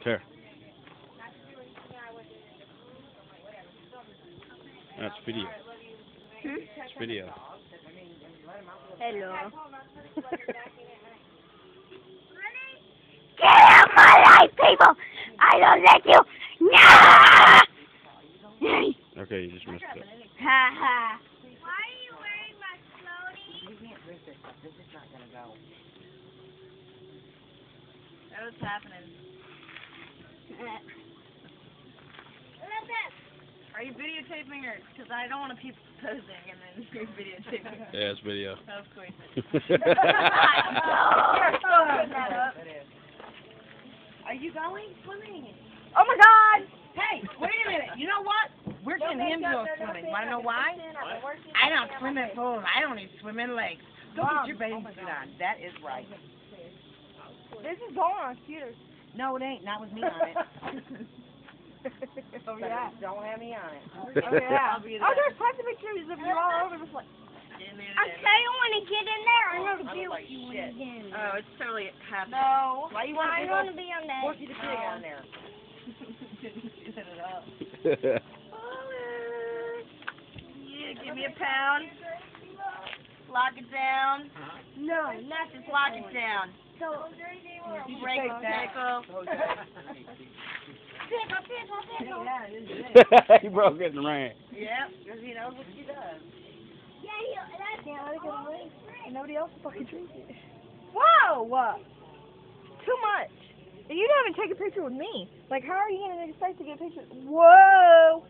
Here. That's video. It's video. Hello. Get out of my life, people! I don't let you. No! Okay, you just missed it. Ha ha. Why are you wearing my floaty? You can't drink this stuff. This is not gonna go. What's happening? Are you videotaping or? Because I don't want to keep posing and then you're videotaping. Yeah, it's video. Of course. It is. Are you going swimming? Oh my God! Hey, wait a minute. You know what? We're getting him to go swimming. Want to know why? I don't swim in pools. I don't even swim in lakes. Go Mom, get your bathing suit on. That is right. This is going on computer. No, it ain't. Not with me on it. Oh yeah. Don't have me on it. Oh yeah. Oh, there's tons of pictures of you all over the place. I tell you when to get in there. I know to be with you when you get in there. Oh, it's totally happening. No. Why you want I to want to be on that. Porky the Pig on there? Set it up. Yeah, give me a pound. Lock it down. No, not just Lock it down. So, Break take that. pickle. He broke it and ran. Yep, because he knows what she does. Yeah, that's it. And nobody else fucking drinks it. Whoa! Too much. And you didn't even take a picture with me. Like, how are you going to expect to get a picture? Whoa!